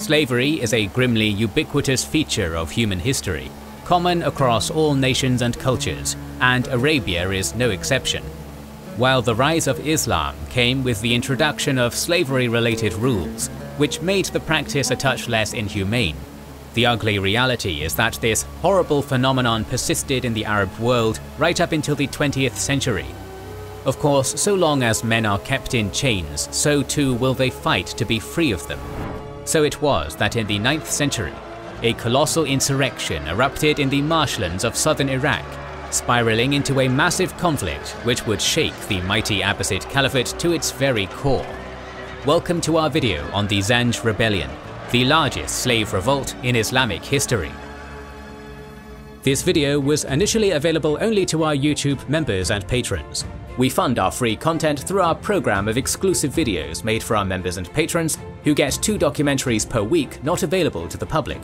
Slavery is a grimly ubiquitous feature of human history, common across all nations and cultures, and Arabia is no exception. While the rise of Islam came with the introduction of slavery-related rules, which made the practice a touch less inhumane, the ugly reality is that this horrible phenomenon persisted in the Arab world right up until the 20th century. Of course, so long as men are kept in chains, so too will they fight to be free of them. So it was that in the 9th century, a colossal insurrection erupted in the marshlands of southern Iraq, spiraling into a massive conflict which would shake the mighty Abbasid Caliphate to its very core. Welcome to our video on the Zanj Rebellion, the largest slave revolt in Islamic history. This video was initially available only to our YouTube members and patrons. We fund our free content through our program of exclusive videos made for our members and patrons, who get 2 documentaries per week not available to the public.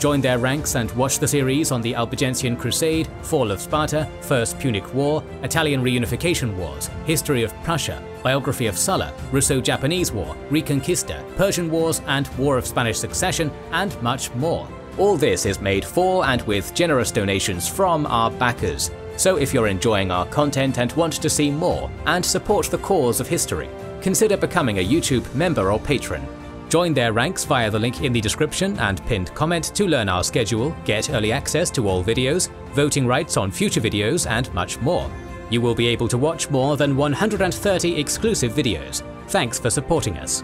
Join their ranks and watch the series on the Albigensian Crusade, Fall of Sparta, First Punic War, Italian Reunification Wars, History of Prussia, Biography of Sulla, Russo-Japanese War, Reconquista, Persian Wars, and War of Spanish Succession, and much more. All this is made for and with generous donations from our backers. So if you're enjoying our content and want to see more and support the cause of history, consider becoming a YouTube member or patron. Join their ranks via the link in the description and pinned comment to learn our schedule, get early access to all videos, voting rights on future videos, and much more. You will be able to watch more than 130 exclusive videos. Thanks for supporting us.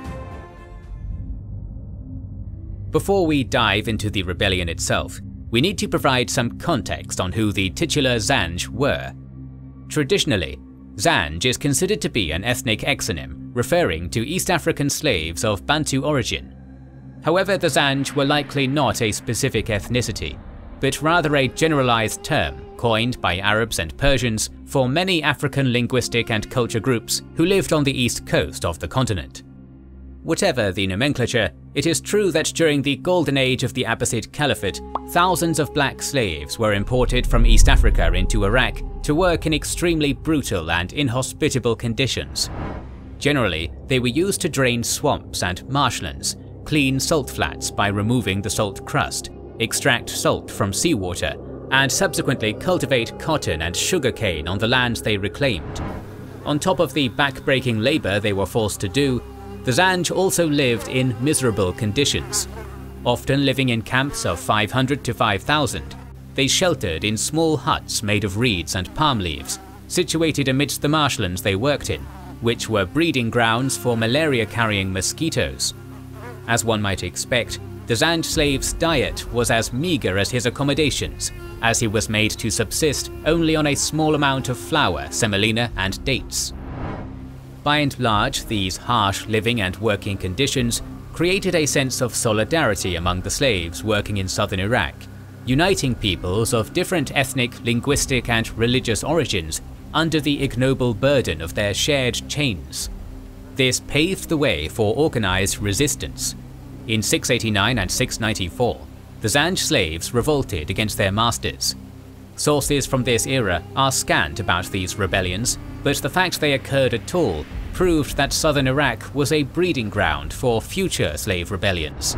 Before we dive into the rebellion itself, we need to provide some context on who the titular Zanj were. Traditionally, Zanj is considered to be an ethnic exonym referring to East African slaves of Bantu origin. However, the Zanj were likely not a specific ethnicity, but rather a generalized term coined by Arabs and Persians for many African linguistic and culture groups who lived on the east coast of the continent. Whatever the nomenclature, it is true that during the golden age of the Abbasid Caliphate, thousands of black slaves were imported from East Africa into Iraq to work in extremely brutal and inhospitable conditions. Generally, they were used to drain swamps and marshlands, clean salt flats by removing the salt crust, extract salt from seawater, and subsequently cultivate cotton and sugarcane on the lands they reclaimed. On top of the back-breaking labor they were forced to do, the Zanj also lived in miserable conditions. Often living in camps of 500 to 5,000, they sheltered in small huts made of reeds and palm leaves, situated amidst the marshlands they worked in, which were breeding grounds for malaria-carrying mosquitoes. As one might expect, the Zanj slave's diet was as meager as his accommodations, as he was made to subsist only on a small amount of flour, semolina, and dates. By and large, these harsh living and working conditions created a sense of solidarity among the slaves working in southern Iraq, uniting peoples of different ethnic, linguistic, and religious origins under the ignoble burden of their shared chains. This paved the way for organized resistance. In 689 and 694, the Zanj slaves revolted against their masters. Sources from this era are scant about these rebellions, but the fact they occurred at all proved that southern Iraq was a breeding ground for future slave rebellions.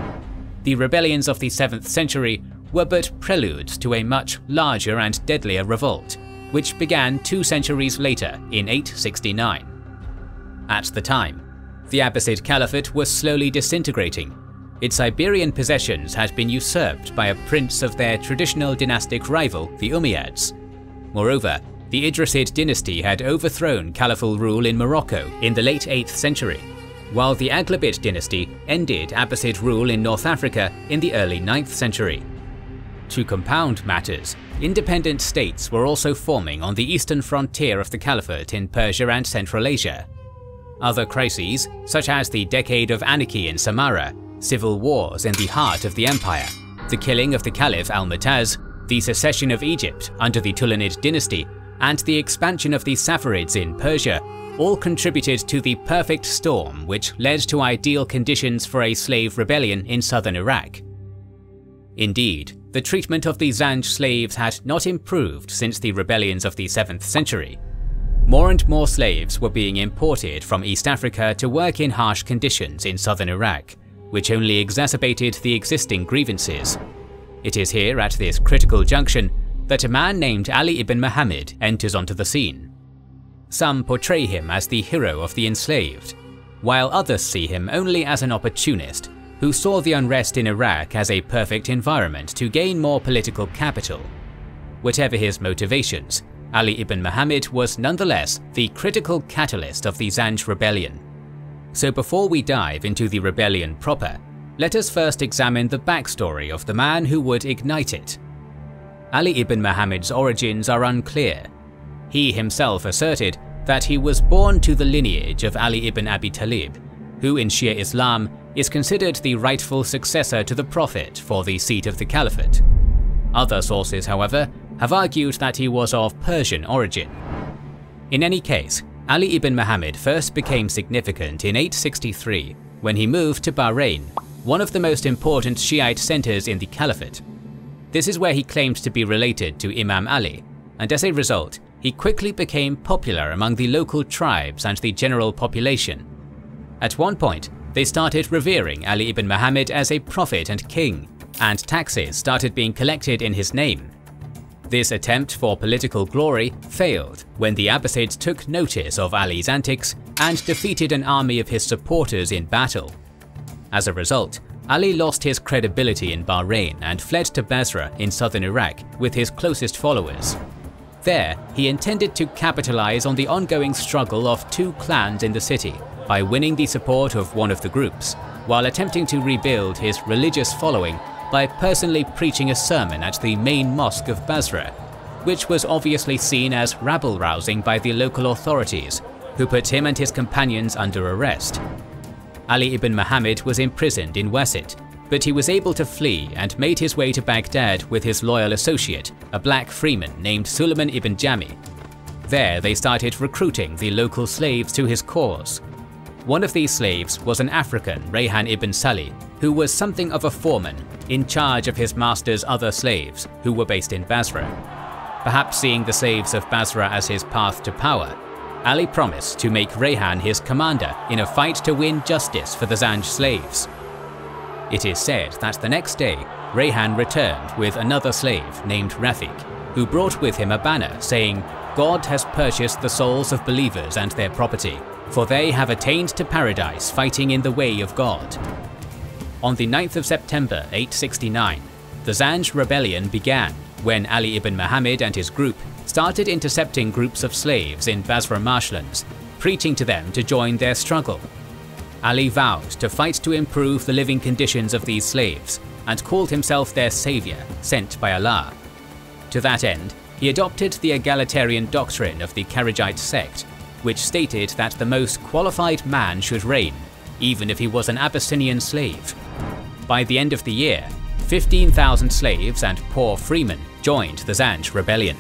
The rebellions of the 7th century were but preludes to a much larger and deadlier revolt, which began 2 centuries later in 869. At the time, the Abbasid Caliphate was slowly disintegrating. Its Iberian possessions had been usurped by a prince of their traditional dynastic rival, the Umayyads. Moreover, the Idrisid dynasty had overthrown caliphal rule in Morocco in the late 8th century, while the Aghlabid dynasty ended Abbasid rule in North Africa in the early 9th century. To compound matters, independent states were also forming on the eastern frontier of the Caliphate in Persia and Central Asia. Other crises, such as the Decade of Anarchy in Samarra, civil wars in the heart of the empire, the killing of the Caliph al-Mu'taz, the secession of Egypt under the Tulunid dynasty, and the expansion of the Safavids in Persia, all contributed to the perfect storm which led to ideal conditions for a slave rebellion in southern Iraq. Indeed, the treatment of the Zanj slaves had not improved since the rebellions of the 7th century. More and more slaves were being imported from East Africa to work in harsh conditions in southern Iraq, which only exacerbated the existing grievances. It is here at this critical junction that a man named Ali ibn Muhammad enters onto the scene. Some portray him as the hero of the enslaved, while others see him only as an opportunist who saw the unrest in Iraq as a perfect environment to gain more political capital. Whatever his motivations, Ali ibn Muhammad was nonetheless the critical catalyst of the Zanj Rebellion. So before we dive into the rebellion proper, let us first examine the backstory of the man who would ignite it. Ali ibn Muhammad's origins are unclear. He himself asserted that he was born to the lineage of Ali ibn Abi Talib, who in Shia Islam is considered the rightful successor to the Prophet for the seat of the Caliphate. Other sources, however, have argued that he was of Persian origin. In any case, Ali ibn Muhammad first became significant in 863 when he moved to Bahrain, one of the most important Shiite centers in the Caliphate. This is where he claimed to be related to Imam Ali, and as a result, he quickly became popular among the local tribes and the general population. At one point, they started revering Ali ibn Muhammad as a prophet and king, and taxes started being collected in his name. This attempt for political glory failed when the Abbasids took notice of Ali's antics and defeated an army of his supporters in battle. As a result, Ali lost his credibility in Bahrain and fled to Basra in southern Iraq with his closest followers. There, he intended to capitalize on the ongoing struggle of two clans in the city by winning the support of one of the groups, while attempting to rebuild his religious following by personally preaching a sermon at the main mosque of Basra, which was obviously seen as rabble-rousing by the local authorities, who put him and his companions under arrest. Ali ibn Muhammad was imprisoned in Wasit, but he was able to flee and made his way to Baghdad with his loyal associate, a black freeman named Suleiman ibn Jami. There they started recruiting the local slaves to his cause. One of these slaves was an African, Rayhan ibn Salih, who was something of a foreman, in charge of his master's other slaves, who were based in Basra. Perhaps seeing the slaves of Basra as his path to power, Ali promised to make Rayhan his commander in a fight to win justice for the Zanj slaves. It is said that the next day, Rayhan returned with another slave named Rafiq, who brought with him a banner saying, "God has purchased the souls of believers and their property, for they have attained to paradise fighting in the way of God." On the 9th of September 869, the Zanj Rebellion began when Ali ibn Muhammad and his group started intercepting groups of slaves in Basra marshlands, preaching to them to join their struggle. Ali vowed to fight to improve the living conditions of these slaves and called himself their savior, sent by Allah. To that end, he adopted the egalitarian doctrine of the Kharijite sect, which stated that the most qualified man should reign, even if he was an Abyssinian slave. By the end of the year, 15,000 slaves and poor freemen joined the Zanj Rebellion.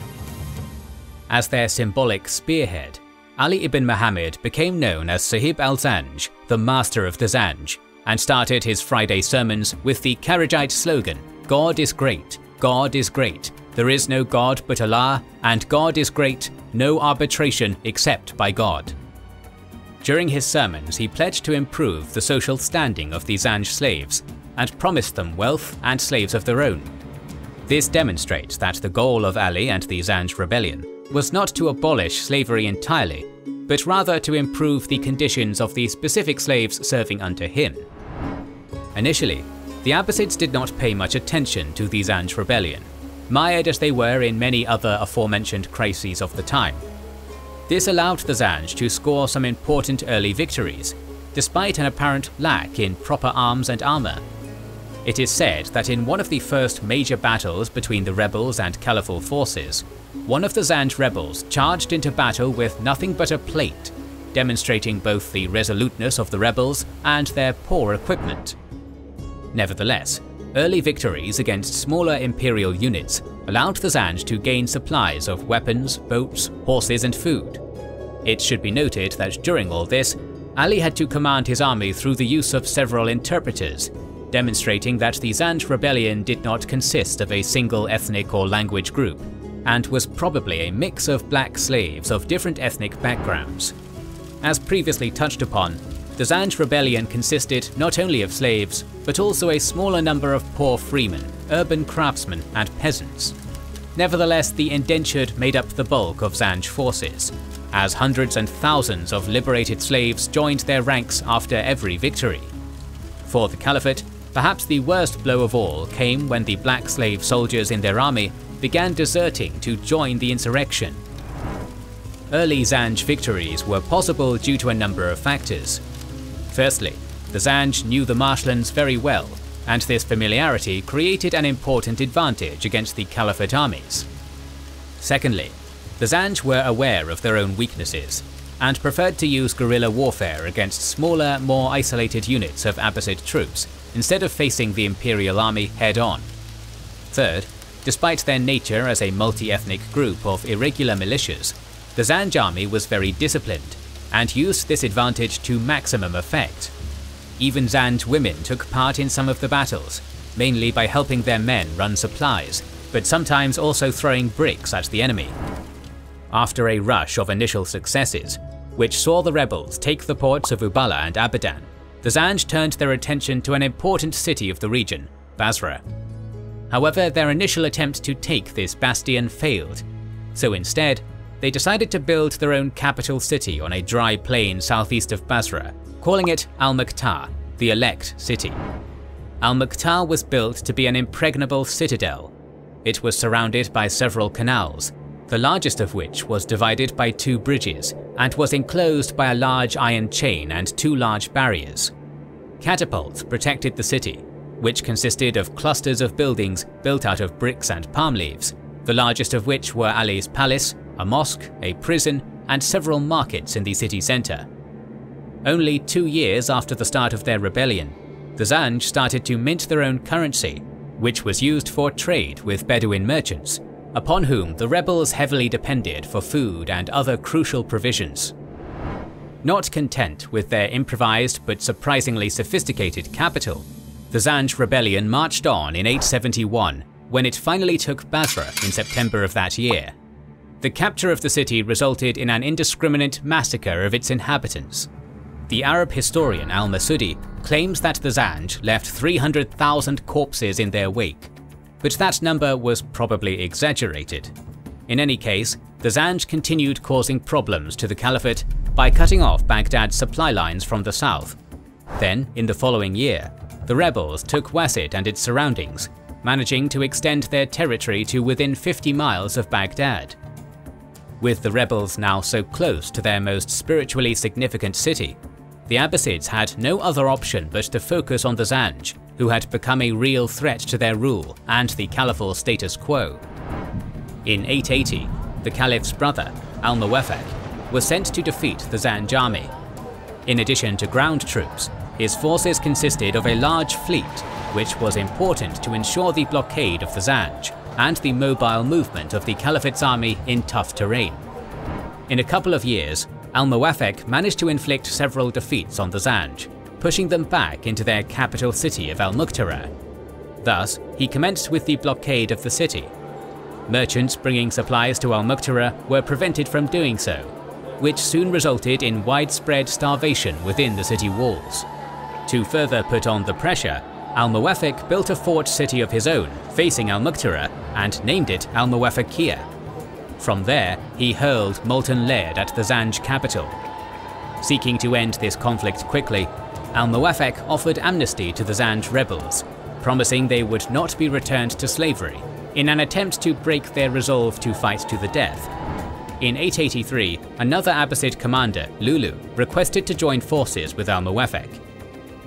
As their symbolic spearhead, Ali ibn Muhammad became known as Sahib al-Zanj, the master of the Zanj, and started his Friday sermons with the Kharijite slogan, "God is great, God is great, there is no God but Allah, and God is great, no arbitration except by God." During his sermons, he pledged to improve the social standing of the Zanj slaves, and promised them wealth and slaves of their own. This demonstrates that the goal of Ali and the Zanj Rebellion was not to abolish slavery entirely, but rather to improve the conditions of the specific slaves serving under him. Initially, the Abbasids did not pay much attention to the Zanj Rebellion, mired as they were in many other aforementioned crises of the time. This allowed the Zanj to score some important early victories, despite an apparent lack in proper arms and armor. It is said that in one of the first major battles between the rebels and caliphal forces, one of the Zanj rebels charged into battle with nothing but a plate, demonstrating both the resoluteness of the rebels and their poor equipment. Nevertheless, early victories against smaller imperial units allowed the Zanj to gain supplies of weapons, boats, horses and food. It should be noted that during all this, Ali had to command his army through the use of several interpreters, demonstrating that the Zanj Rebellion did not consist of a single ethnic or language group, and was probably a mix of black slaves of different ethnic backgrounds. As previously touched upon, the Zanj Rebellion consisted not only of slaves, but also a smaller number of poor freemen, urban craftsmen, and peasants. Nevertheless, the indentured made up the bulk of Zanj forces, as hundreds and thousands of liberated slaves joined their ranks after every victory. For the Caliphate, perhaps the worst blow of all came when the black slave soldiers in their army began deserting to join the insurrection. Early Zanj victories were possible due to a number of factors. Firstly, the Zanj knew the marshlands very well, and this familiarity created an important advantage against the Caliphate armies. Secondly, the Zanj were aware of their own weaknesses, and preferred to use guerrilla warfare against smaller, more isolated units of Abbasid troops, instead of facing the imperial army head-on. Third, despite their nature as a multi-ethnic group of irregular militias, the Zanj army was very disciplined, and used this advantage to maximum effect. Even Zanj women took part in some of the battles, mainly by helping their men run supplies, but sometimes also throwing bricks at the enemy. After a rush of initial successes, which saw the rebels take the ports of Uballa and Abadan, the Zanj turned their attention to an important city of the region, Basra. However, their initial attempt to take this bastion failed, so instead, they decided to build their own capital city on a dry plain southeast of Basra, calling it Al-Muqta, the Elect City. Al-Muqta was built to be an impregnable citadel. It was surrounded by several canals, the largest of which was divided by 2 bridges, and was enclosed by a large iron chain and 2 large barriers. Catapults protected the city, which consisted of clusters of buildings built out of bricks and palm leaves, the largest of which were Ali's palace, a mosque, a prison, and several markets in the city centre. Only 2 years after the start of their rebellion, the Zanj started to mint their own currency, which was used for trade with Bedouin merchants, upon whom the rebels heavily depended for food and other crucial provisions. Not content with their improvised but surprisingly sophisticated capital, the Zanj Rebellion marched on in 871, when it finally took Basra in September of that year. The capture of the city resulted in an indiscriminate massacre of its inhabitants. The Arab historian al-Masudi claims that the Zanj left 300,000 corpses in their wake, but that number was probably exaggerated. In any case, the Zanj continued causing problems to the Caliphate by cutting off Baghdad's supply lines from the south. Then, in the following year, the rebels took Wasit and its surroundings, managing to extend their territory to within 50 miles of Baghdad. With the rebels now so close to their most spiritually significant city, the Abbasids had no other option but to focus on the Zanj, who had become a real threat to their rule and the caliphal status quo. In 880, the Caliph's brother, Al-Muwaffaq, was sent to defeat the Zanj army. In addition to ground troops, his forces consisted of a large fleet, which was important to ensure the blockade of the Zanj and the mobile movement of the Caliphate's army in tough terrain. In a couple of years, Al-Muwaffaq managed to inflict several defeats on the Zanj, pushing them back into their capital city of Al-Muqta. Thus, he commenced with the blockade of the city. Merchants bringing supplies to Al-Muqta were prevented from doing so, which soon resulted in widespread starvation within the city walls. To further put on the pressure, Al-Muwaffaq built a fort city of his own facing Al-Muqta and named it Al-Muwaffaqiyya. From there, he hurled molten lead at the Zanj capital. Seeking to end this conflict quickly, Al-Muwaffaq offered amnesty to the Zanj rebels, promising they would not be returned to slavery, in an attempt to break their resolve to fight to the death. In 883, another Abbasid commander, Lulu, requested to join forces with Al-Muwaffaq.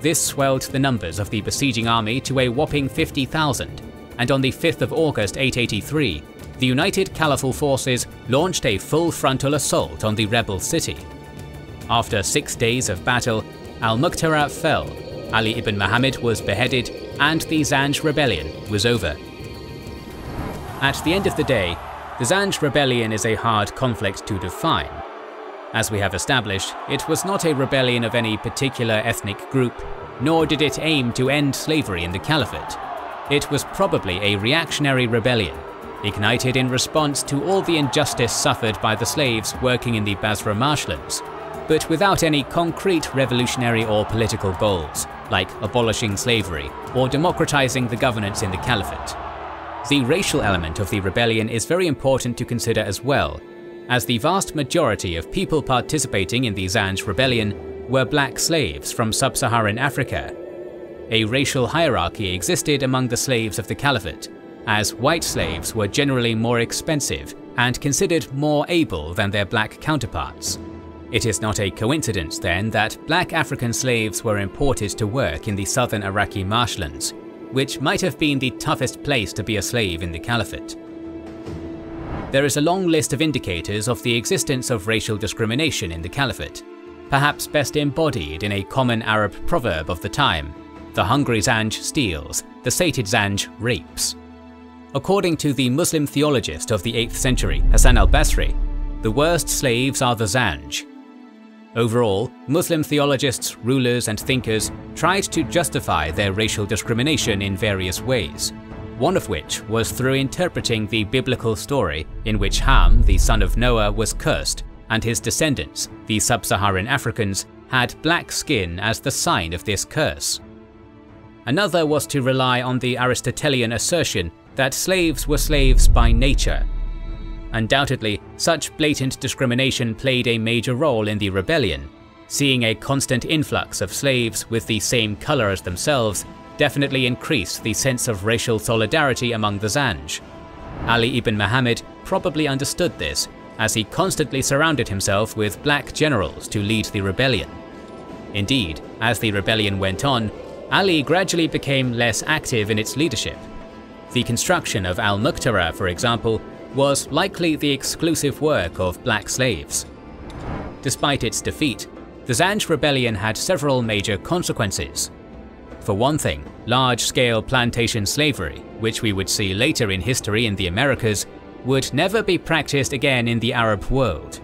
This swelled the numbers of the besieging army to a whopping 50,000, and on the 5th of August 883, the united Caliphal forces launched a full frontal assault on the rebel city. After 6 days of battle, Al-Muqta fell, Ali ibn Muhammad was beheaded, and the Zanj Rebellion was over. At the end of the day, the Zanj Rebellion is a hard conflict to define. As we have established, it was not a rebellion of any particular ethnic group, nor did it aim to end slavery in the Caliphate. It was probably a reactionary rebellion, ignited in response to all the injustice suffered by the slaves working in the Basra marshlands. but without any concrete revolutionary or political goals, like abolishing slavery or democratizing the governance in the Caliphate. The racial element of the rebellion is very important to consider as well, as the vast majority of people participating in the Zanj Rebellion were black slaves from sub-Saharan Africa. A racial hierarchy existed among the slaves of the Caliphate, as white slaves were generally more expensive and considered more able than their black counterparts. It is not a coincidence then that black African slaves were imported to work in the southern Iraqi marshlands, which might have been the toughest place to be a slave in the Caliphate. There is a long list of indicators of the existence of racial discrimination in the Caliphate, perhaps best embodied in a common Arab proverb of the time: "The hungry Zanj steals, the sated Zanj rapes." According to the Muslim theologist of the 8th century, Hasan al-Basri, the worst slaves are the Zanj. Overall, Muslim theologists, rulers and thinkers tried to justify their racial discrimination in various ways, one of which was through interpreting the biblical story in which Ham, the son of Noah, was cursed, and his descendants, the sub-Saharan Africans, had black skin as the sign of this curse. Another was to rely on the Aristotelian assertion that slaves were slaves by nature. Undoubtedly, such blatant discrimination played a major role in the rebellion. Seeing a constant influx of slaves with the same color as themselves definitely increased the sense of racial solidarity among the Zanj. Ali ibn Muhammad probably understood this, as he constantly surrounded himself with black generals to lead the rebellion. Indeed, as the rebellion went on, Ali gradually became less active in its leadership. The construction of Al-Muqtara, for example, was likely the exclusive work of black slaves. Despite its defeat, the Zanj Rebellion had several major consequences. For one thing, large-scale plantation slavery, which we would see later in history in the Americas, would never be practiced again in the Arab world.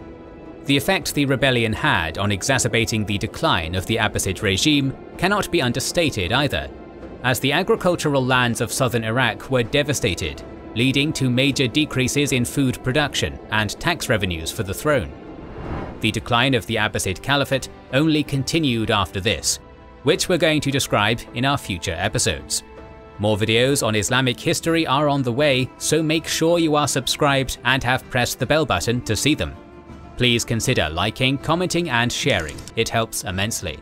The effect the rebellion had on exacerbating the decline of the Abbasid regime cannot be understated either, as the agricultural lands of southern Iraq were devastated, leading to major decreases in food production and tax revenues for the throne. The decline of the Abbasid Caliphate only continued after this, which we're going to describe in our future episodes. More videos on Islamic history are on the way, so make sure you are subscribed and have pressed the bell button to see them. Please consider liking, commenting and sharing, it helps immensely.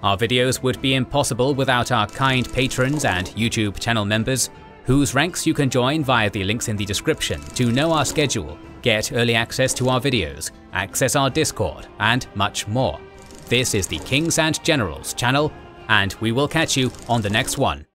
Our videos would be impossible without our kind patrons and YouTube channel members, whose ranks you can join via the links in the description to know our schedule, get early access to our videos, access our Discord, and much more. This is the Kings and Generals channel, and we will catch you on the next one.